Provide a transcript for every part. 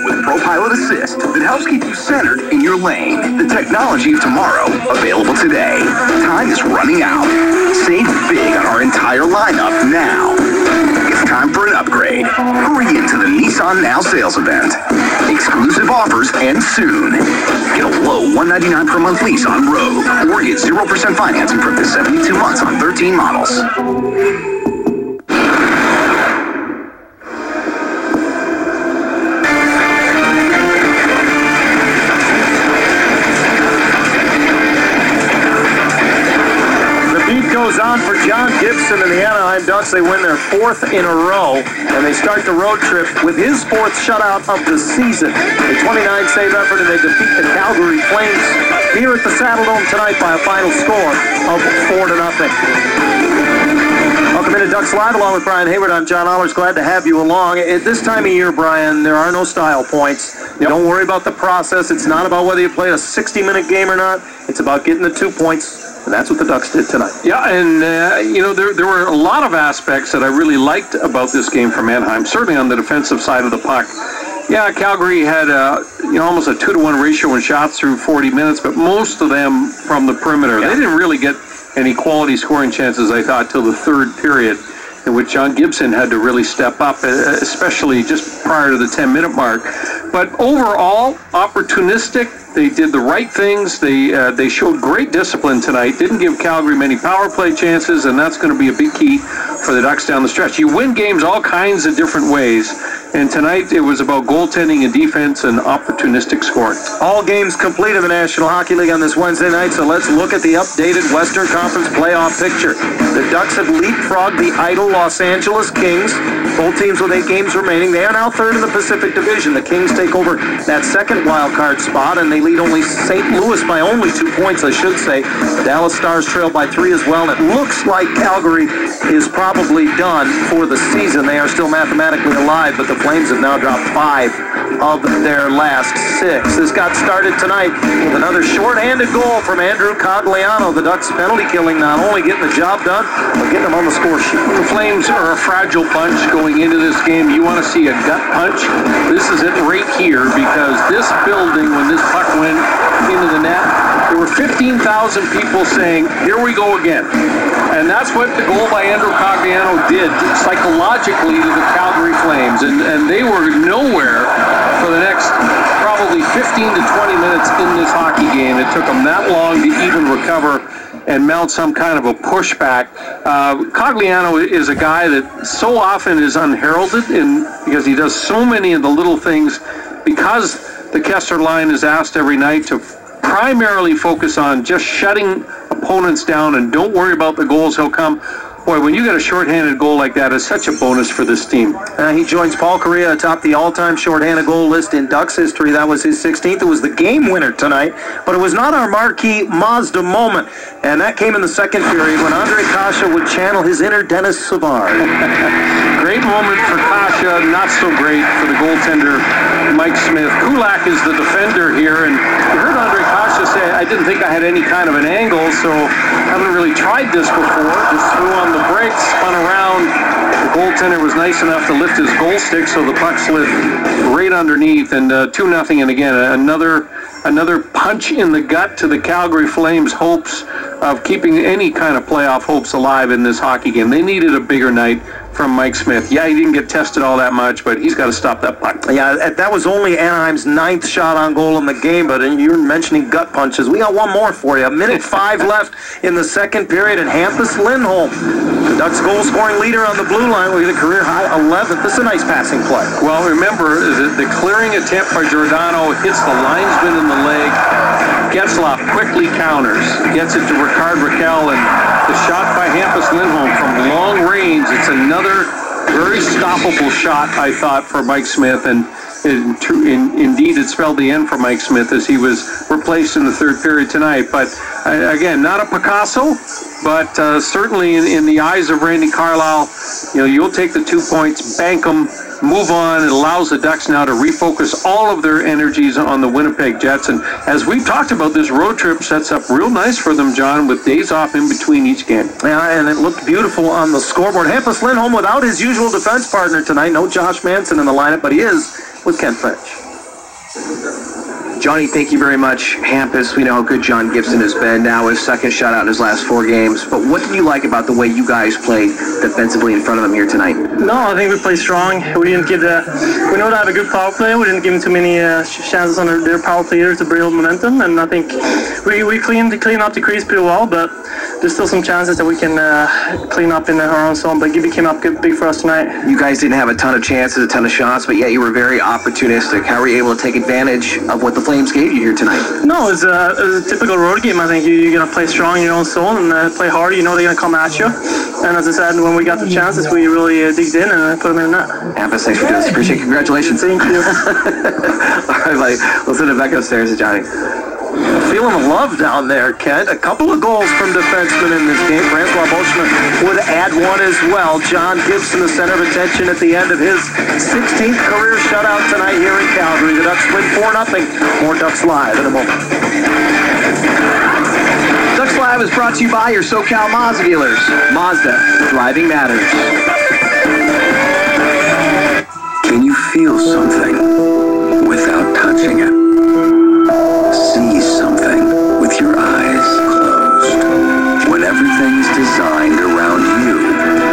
with ProPilot Assist that helps keep you centered in your lane. The technology of tomorrow, available today. Time is running out. Save big on our entire lineup now. It's time for an upgrade. Hurry into the Nissan Now sales event. Exclusive offers end soon. Get a low $199 per month lease on Rogue, or get 0% financing for up to 72 months on 13 models. Goes on for John Gibson and the Anaheim Ducks. They win their fourth in a row, and they start the road trip with his fourth shutout of the season. A 29-save effort, and they defeat the Calgary Flames here at the Saddledome tonight by a final score of 4-0. Welcome into Ducks Live along with Brian Hayward. I'm John Allers. Glad to have you along. At this time of year, Brian, there are no style points. Yep. Don't worry about the process. It's not about whether you played a 60-minute game or not. It's about getting the 2 points. And that's what the Ducks did tonight. Yeah, and, there were a lot of aspects that I really liked about this game from Anaheim, certainly on the defensive side of the puck. Yeah, Calgary had almost a 2-to-1 ratio in shots through 40 minutes, but most of them from the perimeter. Yeah. They didn't really get any quality scoring chances, I thought, till the third period, in which John Gibson had to really step up, especially just prior to the 10-minute mark. But overall, opportunistic. They did the right things. They showed great discipline tonight. Didn't give Calgary many power play chances, and that's going to be a big key for the Ducks down the stretch. You win games all kinds of different ways, and tonight it was about goaltending and defense and opportunistic scoring. All games complete in the National Hockey League on this Wednesday night, so let's look at the updated Western Conference playoff picture. The Ducks have leapfrogged the idle Los Angeles Kings. Both teams with 8 games remaining. They are now third in the Pacific Division. The Kings take over that second wild card spot, and they lead only St. Louis by only 2 points, I should say. The Dallas Stars trail by 3 as well, and it looks like Calgary is probably done for the season. They are still mathematically alive, but the Flames have now dropped 5 of their last 6. This got started tonight with another shorthanded goal from Andrew Cogliano. The Ducks penalty killing, not only getting the job done, but getting them on the score sheet. The Flames are a fragile bunch going into this game. You want to see a gut punch? This is it right here, because this building, when this puck went into the net, there were 15,000 people saying, "Here we go again." And that's what the goal by Andrew Cogliano did psychologically to the Calgary Flames. And they were nowhere for the next probably 15 to 20 minutes in this hockey game. It took them that long to even recover and mount some kind of a pushback. Cogliano is a guy that so often is unheralded because he does so many of the little things, because the Kessler line is asked every night to primarily focus on just shutting opponents down and don't worry about the goals. He'll come. Boy, when you get a shorthanded goal like that, it's such a bonus for this team. He joins Paul Correa atop the all-time shorthanded goal list in Ducks history. That was his 16th. It was the game winner tonight, but it was not our marquee Mazda moment, and that came in the second period when Andre Kasha would channel his inner Dennis Savard. Great moment for Kasha, not so great for the goaltender, Mike Smith. Kulak is the defender here, and you heard Andre Kasha say, "I didn't think I had any kind of an angle, so haven't really tried this before." Just threw on the brakes, spun around. The goaltender was nice enough to lift his goal stick, so the puck slid right underneath, and 2-0. And again, another punch in the gut to the Calgary Flames' hopes of keeping any kind of playoff hopes alive in this hockey game. They needed a bigger night from Mike Smith. Yeah, he didn't get tested all that much, but he's got to stop that puck. Yeah, that was only Anaheim's 9th shot on goal in the game, but you're mentioning gut punches. We got one more for you. 1:05 left in the second period, and Hampus Lindholm, the Ducks goal-scoring leader on the blue line, will get a career-high 11th. This is a nice passing play. Well, remember, the clearing attempt by Giordano hits the linesman in the leg. Getzlaf quickly counters, gets it to Ricard Raquel, and the shot by Hampus Lindholm from long range. It's another very stoppable shot, I thought, for Mike Smith, and indeed it spelled the end for Mike Smith as he was replaced in the third period tonight. But again, not a Picasso, but certainly in the eyes of Randy Carlyle, you'll take the 2 points, bank them, move on. It allows the Ducks now to refocus all of their energies on the Winnipeg Jets. And as we've talked about, this road trip sets up real nice for them, John, with days off in between each game. Yeah, and it looked beautiful on the scoreboard. Hampus Lindholm without his usual defense partner tonight. No Josh Manson in the lineup, but he is with Ken French. Johnny, thank you very much. Hampus, we know how good John Gibson has been. Now his second shutout in his last 4 games. But what did you like about the way you guys played defensively in front of him here tonight? No, I think we played strong. We didn't give we know they have a good power play. We didn't give them too many chances on their power play either to build momentum. And I think we cleaned up the crease pretty well, but there's still some chances that we can clean up in our own zone. But Gibby came up big for us tonight. You guys didn't have a ton of chances, a ton of shots, but yet you were very opportunistic. How were you able to take advantage of what the Flames gave you here tonight? No, it was a typical road game. I think you're going to play strong in your own zone and play hard. You know they're going to come at you. And as I said, when we got the chances, we really digged in and put them in the net. Hampus, thanks for doing this. Appreciate it. Congratulations. Thank you. All right, buddy. We'll send it back upstairs to Johnny. Feeling the love down there, Kent. A couple of goals from defensemen in this game. Francois Beauchemin would add one as well. John Gibson, the center of attention at the end of his 16th career shutout tonight here in Calgary. The Ducks win 4-0. More Ducks Live in a moment. Ducks Live is brought to you by your SoCal Mazda dealers. Mazda, driving matters. Can you feel something without touching it? See something with your eyes closed. When everything is designed around you,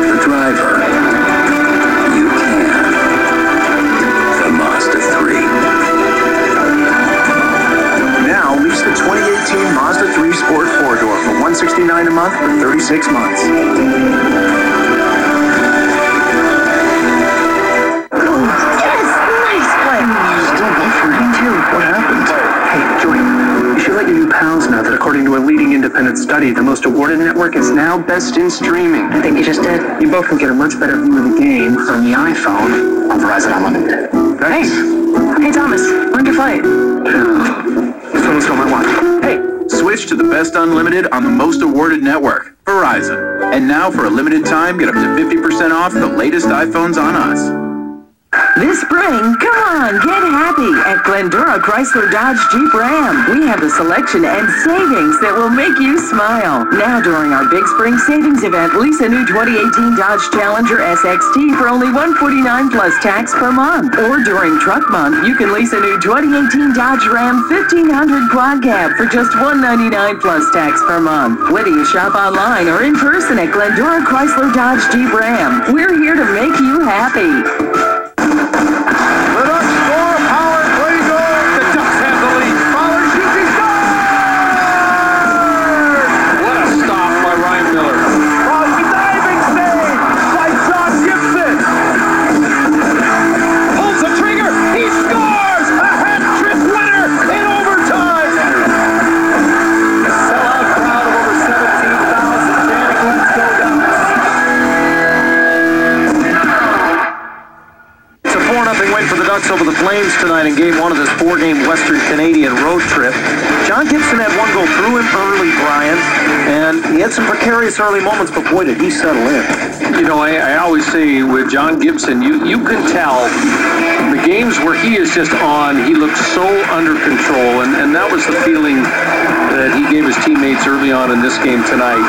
the driver, you can. The Mazda 3. Now lease the 2018 Mazda 3 Sport 4-door for $169 a month for 36 months. Now that according to a leading independent study, the most awarded network is now best in streaming. I think you just did. You both can get a much better view of the game from the iPhone on Verizon Unlimited. Hey Thomas, when'd you fight? Someone stole my watch. Hey, switch to the best unlimited on the most awarded network, Verizon. And now for a limited time, get up to 50% off the latest iPhones on us. This spring, come on, get happy at Glendora Chrysler Dodge Jeep Ram. We have a selection and savings that will make you smile. Now during our big spring savings event, lease a new 2018 Dodge Challenger SXT for only $149 plus tax per month. Or during truck month, you can lease a new 2018 Dodge Ram 1500 Quad Cab for just $199 plus tax per month. Whether you shop online or in person at Glendora Chrysler Dodge Jeep Ram, we're here to make you happy. Over the Flames tonight in Game 1 of this 4-game Western Canadian road trip. John Gibson had one goal through him early, Brian, and he had some precarious early moments, but boy, did he settle in. You know, I always say with John Gibson, you can tell the games where he is just on, he looks so under control, and that was the feeling that he gave his teammates early on in this game tonight.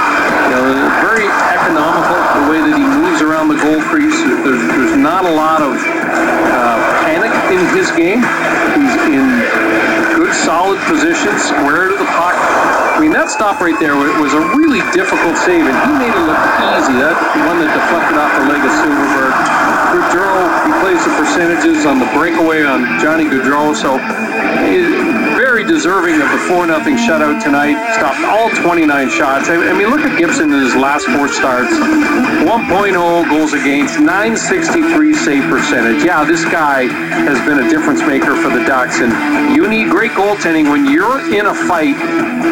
You know, very economical, the way that he moves around the goal crease. There's not a lot of panic in his game. He's in good, solid position, square to the puck. I mean, that stop right there was a really difficult save, and he made it look easy. That one that deflected off the leg of Silverberg. Gaudreau, he plays the percentages on the breakaway on Johnny Gaudreau, so very deserving of the 4-0 shutout tonight. Stopped all 29 shots. I mean, look at Gibson in his last 4 starts. 1.0 goals against, 963 save percentage. Yeah, this guy has been a difference maker for the Ducks, and you need great goaltending when you're in a fight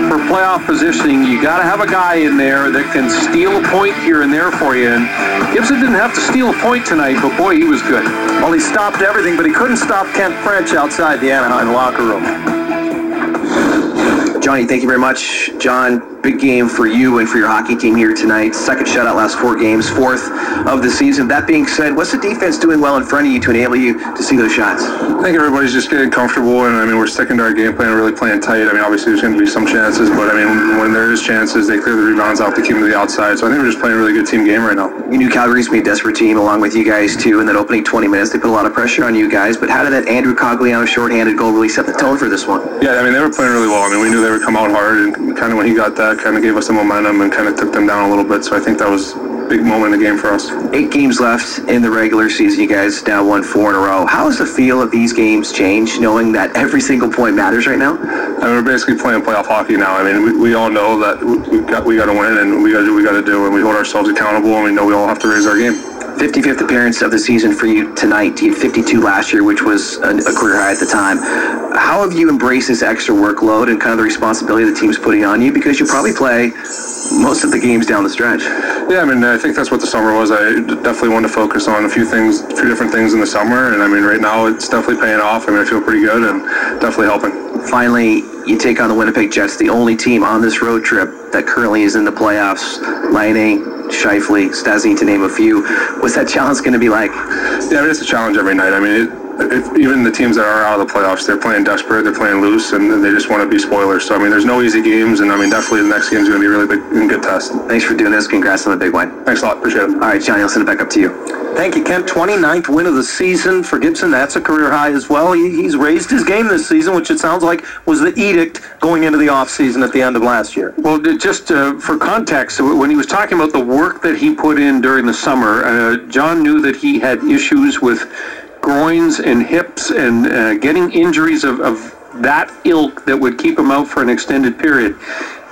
for playoff positioning. You got to have a guy in there that can steal a point here and there for you, and Gibson didn't have to steal a point tonight, but boy, he was good. Well, he stopped everything, but he couldn't stop Kent French outside the Anaheim locker room. Johnny, thank you very much. John, big game for you and for your hockey team here tonight. Second shutout last 4 games, 4th of the season. That being said, what's the defense doing well in front of you to enable you to see those shots? I think everybody's just getting comfortable, and I mean, we're sticking to our game plan, really playing tight. I mean, obviously there's going to be some chances, but I mean, when there is chances, they clear the rebounds off to keep them to the outside. So I think we're just playing a really good team game right now. You knew Calgary's going to be a desperate team along with you guys too. In that opening 20 minutes, they put a lot of pressure on you guys, but how did that Andrew Cogliano shorthanded goal really set the tone for this one? Yeah, I mean, they were playing really well. I mean, we knew they would come out hard, and kind of when he got that, kind of gave us the momentum and kind of took them down a little bit. So I think that was a big moment in the game for us. 8 games left in the regular season. You guys now won 4 in a row. How has the feel of these games changed, knowing that every single point matters right now? I mean, we're basically playing playoff hockey now. I mean, we all know that we got to win, and we got to do what we got to do, and we hold ourselves accountable, and we know we all have to raise our game. 55th appearance of the season for you tonight. You had 52 last year, which was a career high at the time. How have you embraced this extra workload and kind of the responsibility the team's putting on you? Because you probably play most of the games down the stretch. Yeah, I mean, I think that's what the summer was. I definitely wanted to focus on a few different things in the summer, and I mean, right now it's definitely paying off. I mean, I feel pretty good and definitely helping. Finally, you take on the Winnipeg Jets, the only team on this road trip that currently is in the playoffs. Laine, Scheifele, Stastny, to name a few. What's that challenge going to be like? Yeah, I mean, it's a challenge every night. I mean, even the teams that are out of the playoffs, they're playing desperate, they're playing loose, and they just want to be spoilers. So, I mean, there's no easy games, and I mean, definitely the next game is going to be a really big and good test. Thanks for doing this. Congrats on the big win. Thanks a lot. Appreciate it. All right, Johnny, I'll send it back up to you. Thank you, Kent. 29th win of the season for Gibson. That's a career high as well. He's raised his game this season, which it sounds like was the edict going into the offseason at the end of last year. Well, just for context, when he was talking about the work that he put in during the summer, John knew that he had issues with groins and hips and getting injuries of that ilk that would keep him out for an extended period.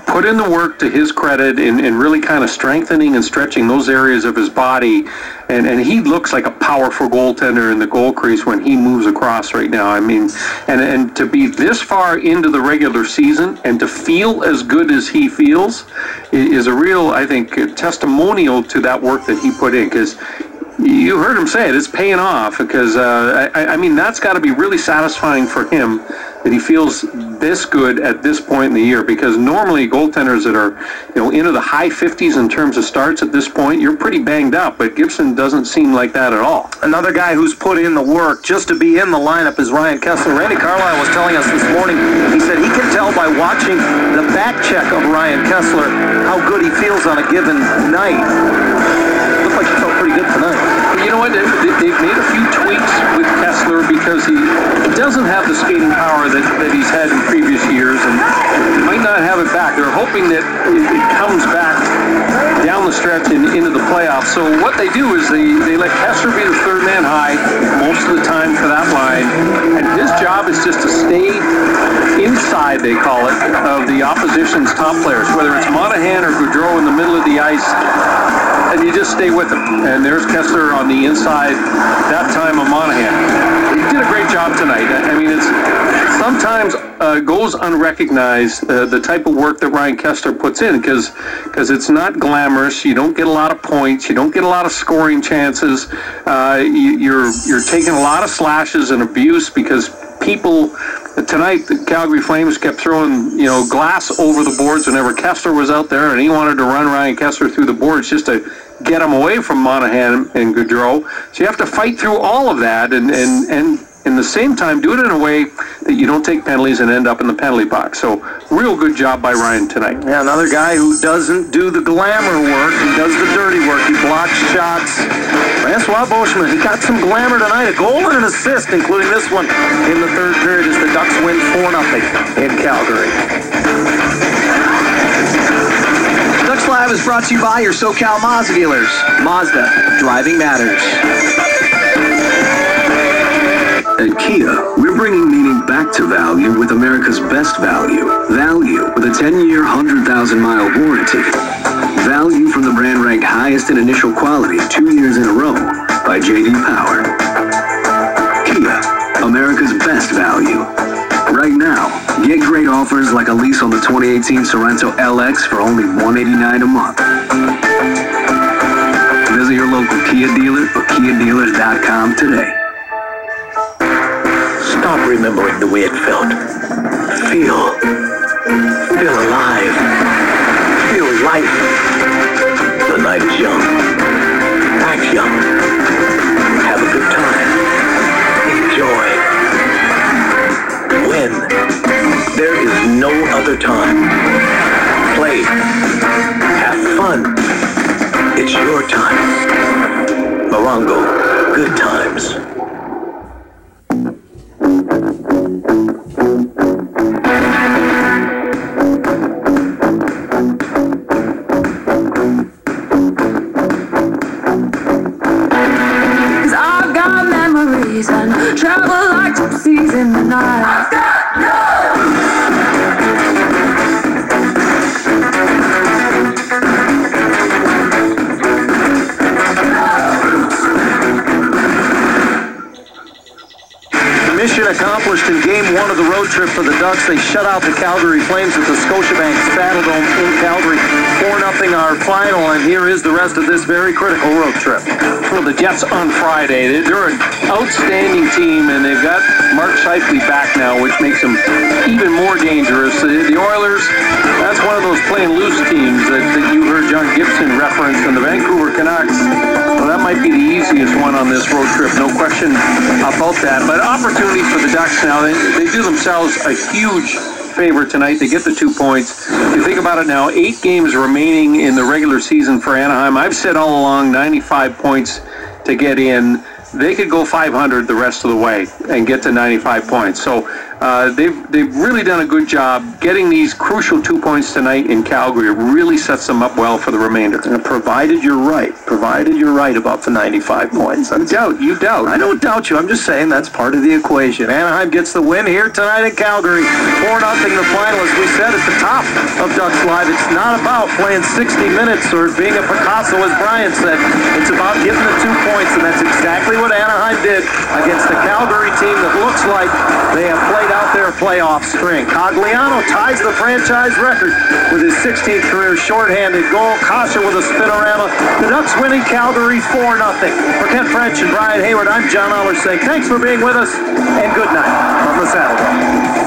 Put in the work, to his credit, in really kind of strengthening and stretching those areas of his body, and he looks like a powerful goaltender in the goal crease when he moves across right now. I mean, and to be this far into the regular season and to feel as good as he feels is a real, I think, testimonial to that work that he put in, because you heard him say it, it's paying off, because I mean, that's got to be really satisfying for him that he feels this good at this point in the year, because normally goaltenders that are, into the high 50s in terms of starts at this point, you're pretty banged up, but Gibson doesn't seem like that at all. Another guy who's put in the work just to be in the lineup is Ryan Kessler. Randy Carlisle was telling us this morning, he said he can tell by watching the back check of Ryan Kessler how good he feels on a given night. Looked like he felt pretty good tonight. You know what? They've made a few tweaks with Kessler because he doesn't have the skating power that he's had in previous years, and he might not have it back. They're hoping that it comes back down the stretch and into the playoffs. So what they do is they let Kessler be the third man high most of the time for that line, and his job is just to stay inside, they call it, of the opposition's top players, whether it's Monahan or Gaudreau in the middle of the ice, and you just stay with him. And there's Kessler on the inside, that time of Monahan. He did a great job tonight. I mean, it's sometimes goes unrecognized, the type of work that Ryan Kessler puts in, because it's not glamorous. You don't get a lot of points. You don't get a lot of scoring chances. You're taking a lot of slashes and abuse because people. Tonight, the Calgary Flames kept throwing, glass over the boards whenever Kessler was out there, and he wanted to run Ryan Kessler through the boards just to get him away from Monahan and Gaudreau. So you have to fight through all of that, and in the same time, do it in a way that you don't take penalties and end up in the penalty box. So, real good job by Ryan tonight. Yeah, another guy who doesn't do the glamour work. He does the dirty work. He blocks shots. Francois Beauchemin, he got some glamour tonight. A goal and an assist, including this one in the third period as the Ducks win 4-0 in Calgary. Ducks Live is brought to you by your SoCal Mazda dealers. Mazda, driving matters. At Kia, we're bringing meaning back to value with America's best value. Value with a 10-year, 100,000-mile warranty. Value from the brand ranked highest in initial quality 2 years in a row by J.D. Power. Kia, America's best value. Right now, get great offers like a lease on the 2018 Sorento LX for only $189 a month. Visit your local Kia dealer or KiaDealers.com today. Stop remembering the way it felt. Feel alive. life. The night is young. Act young. Have a good time. Enjoy. Win. There is no other time. Play. Have fun. It's your time. Morongo. Good times. And travel like gypsies in the night. I've got Mission accomplished in Game 1 of the road trip for the Ducks. They shut out the Calgary Flames at the Scotiabank Saddledome in Calgary. 4-0 our final, and here is the rest of this very critical road trip. Well, the Jets on Friday, they're an outstanding team, and they've got Mark Scheifele back now, which makes them even more dangerous. The Oilers, that's one of those playing loose teams that you heard John Gibson reference, and the Vancouver Canucks, well, that might be the easiest one on this road trip, no question about that. But opportunity for the Ducks now. They do themselves a huge favor tonight. They get the 2 points. You think about it now, 8 games remaining in the regular season for Anaheim. I've said all along 95 points to get in. They could go 500 the rest of the way and get to 95 points. So they've really done a good job getting these crucial 2 points tonight in Calgary. It really sets them up well for the remainder. And provided you're right about the 95 points. You doubt. I don't doubt you. I'm just saying that's part of the equation. Anaheim gets the win here tonight in Calgary. 4-0 the final, as we said at the top of Ducks Live. It's not about playing 60 minutes or being a Picasso, as Brian said. It's about getting the 2 points, and that's exactly what Anaheim did against the Calgary team that looks like they have played out their playoff string. Cogliano ties the franchise record with his 16th career shorthanded goal. Kasha with a spinorama. The Ducks winning Calgary 4-0. For Ken French and Brian Hayward, I'm John Aller saying thanks for being with us, and good night from the Saddledome.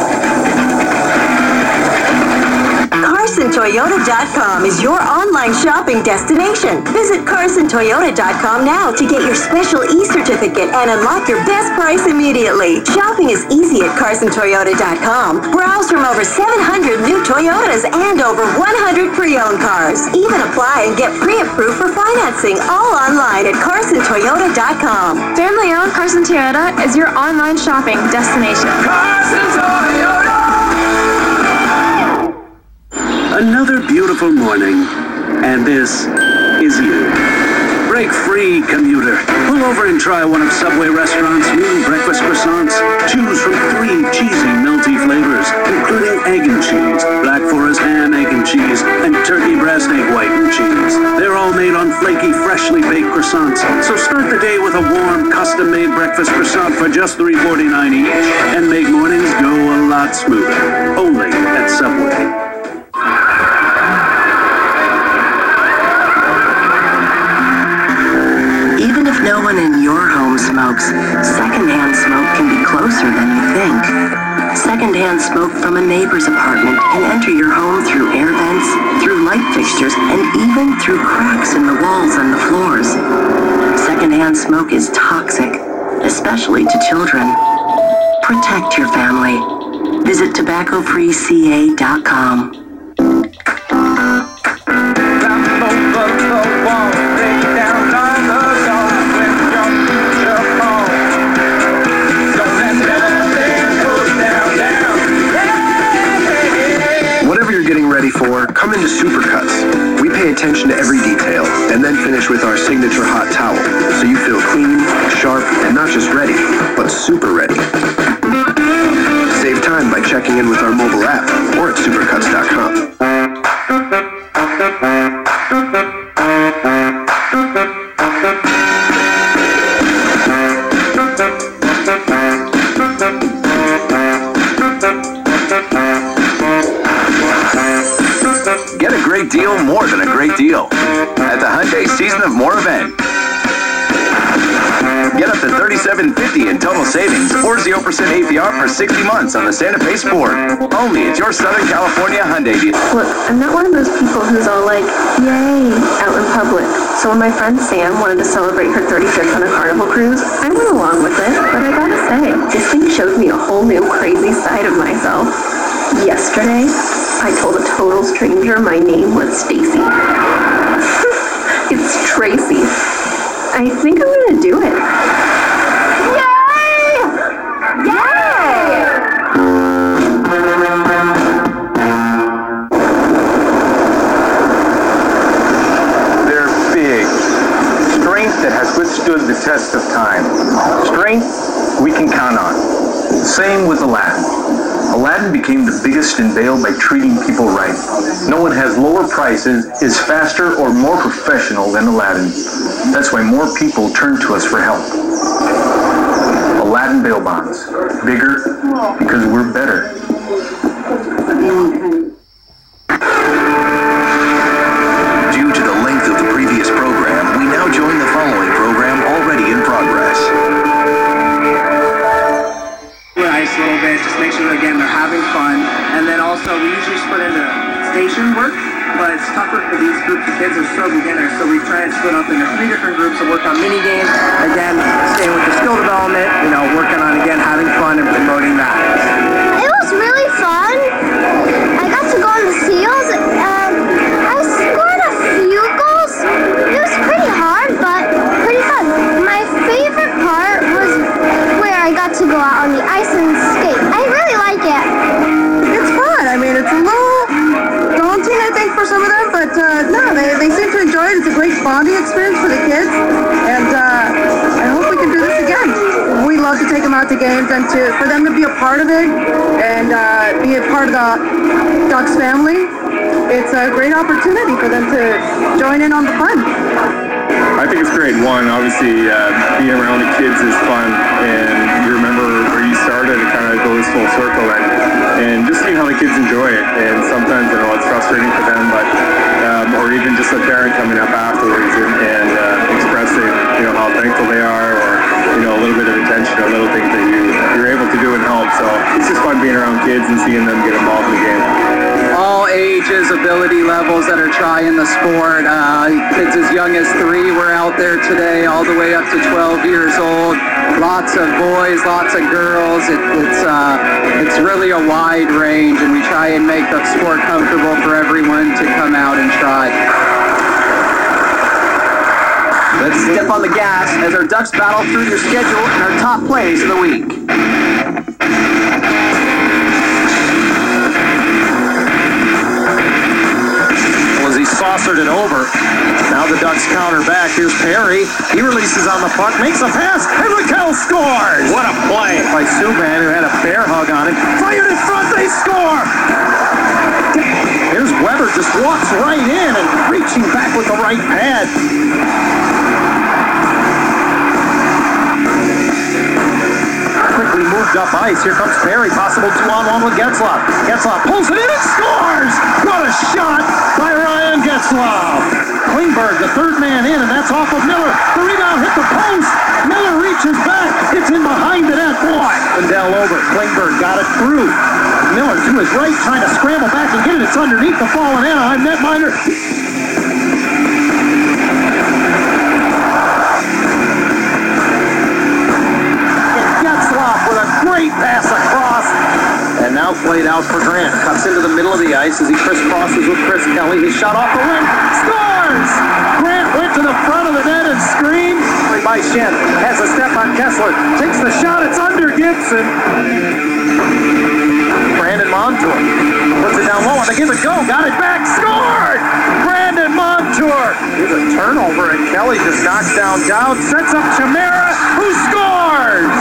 CarsonToyota.com is your online shopping destination. Visit CarsonToyota.com now to get your special e-certificate and unlock your best price immediately. Shopping is easy at CarsonToyota.com. Browse from over 700 new Toyotas and over 100 pre-owned cars. Even apply and get pre-approved for financing, all online at CarsonToyota.com. Family-owned Carson Toyota is your online shopping destination. Carson Toyota! Another beautiful morning, and this is you. Break free, commuter. Pull over and try one of Subway restaurants' new breakfast croissants. Choose from 3 cheesy, melty flavors, including egg and cheese, Black Forest ham, egg and cheese, and turkey breast, egg white and cheese. They're all made on flaky, freshly baked croissants. So start the day with a warm, custom-made breakfast croissant for just $3.49 each, and make mornings go a lot smoother. Only at Subway. Even if no one in your home smokes, secondhand smoke can be closer than you think. Secondhand smoke from a neighbor's apartment can enter your home through air vents, through light fixtures, and even through cracks in the walls and the floors. Secondhand smoke is toxic, especially to children. Protect your family. Visit tobaccofreeca.com. Ready for, come into Supercuts. We pay attention to every detail and then finish with our signature hot towel so you feel clean, sharp, and not just ready, but super ready. Save time by checking in with our mobile app or at supercuts.com. Get a great deal more than a great deal at the Hyundai Season of More event. Get up to $37.50 in total savings or 0% APR for 60 months on the Santa Fe Sport. Only at your Southern California Hyundai dealer. Look, I'm not one of those people who's all like, yay, out in public. So when my friend Sam wanted to celebrate her 35th on a Carnival cruise, I went along with it. But I gotta say, this thing showed me a whole new crazy side of myself. Yesterday, I told a total stranger my name was Stacy. It's Tracy. I think I'm gonna do it. Yay! Yay! They're big. Strength that has withstood the test of time. Strength we can count on. Same with Aladdin. Aladdin became the biggest in Vail by treating people right. No one has lower prices, is faster, or more professional than Aladdin. That's why more people turn to us for help. Aladdin Bail Bonds. Bigger because we're better. Due to the length of the previous program, we now join the following program already in progress. Ice a little bit, just make sure that, again, they're having fun. And then also, we usually split into station work, but it's tougher for these groups of kids. They're so beginners, so we try and split up into 3 different groups to work on mini games. Again, staying with the skill development, working on, again, having fun and promoting that. It was really fun. I got to go on the seals, and I scored a few goals. It was pretty hard, but pretty fun. My favorite part was where I got to go out on the ice and skate. I really like it. It's fun. I mean, it's a little daunting, I think, for some of them, but no, they seem to enjoy it. It's a great bonding experience for the kids, and I hope we can do this again. We love to take them out to games and for them to be a part of it and be a part of the Ducks family. It's a great opportunity for them to join in on the fun. I think it's great. One, obviously, being around the kids is fun, and you remember where you started, it kind of goes full circle, and just seeing how the kids enjoy it. And sometimes, it's frustrating for them, but or even just a parent coming up afterwards and expressing, how thankful they are, or a little bit of attention, or little things that you're able to do and help. So it's just fun being around kids and seeing them get involved in the game. All ages, ability levels that are trying the sport. Kids as young as 3 were out there today, all the way up to 12 years old. Lots of boys, lots of girls. It's really a wide range, and we try and make the sport comfortable for everyone to come out and try. Let's step on the gas as our Ducks battle through their schedule and our top plays of the week. As he saucered it over. Now the Ducks counter back. Here's Perry. He releases on the puck, makes a pass, and Raquel scores! What a play by Subban, who had a bear hug on him. Fired in front, they score! Here's Weber, just walks right in and reaching back with the right pad. Quickly moved up ice. Here comes Perry. Possible 2-on-1 with Getzlaf. Getzlaf pulls it in and scores! What a shot by Ryan Getzlaf! Klingberg, the third man in, and that's off of Miller. The rebound hit the post. Miller reaches back. It's in behind the net. Boy! Lindell over. Klingberg got it through. Miller to his right, trying to scramble back and get it. It's underneath the fallen Anaheim netminder. Getzlaf with a great pass across. And now played out for Grant. Cuts into the middle of the ice as he crisscrosses with Chris Kelly. His shot off the rim. Scores! Grant went to the front of the net and screamed. By Shen. Has a step on Kessler. Takes the shot. It's under Gibson. Brandon Montour puts it down low on the give and go. Got it back. Scored! Brandon Montour. Here's a turnover, and Kelly just knocks down Dowd. Sets up Chimera, who scores!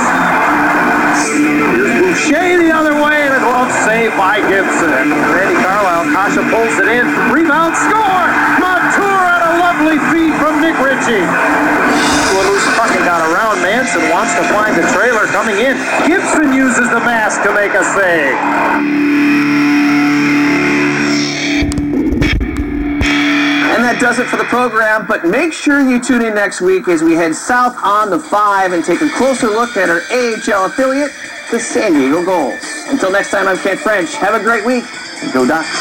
Here's Boucher the other way, and a glove save by Gibson. Randy Carlisle, Kasha pulls it in. Rebound, score! Montour on a lovely feed from Nick Ritchie. A loose puck and got around. Manson wants to find the trailer coming in. Gibson uses the mask to make a save. And that does it for the program, but make sure you tune in next week as we head south on the 5 and take a closer look at our AHL affiliate, the San Diego Gulls. Until next time, I'm Kent French. Have a great week. Go Ducks.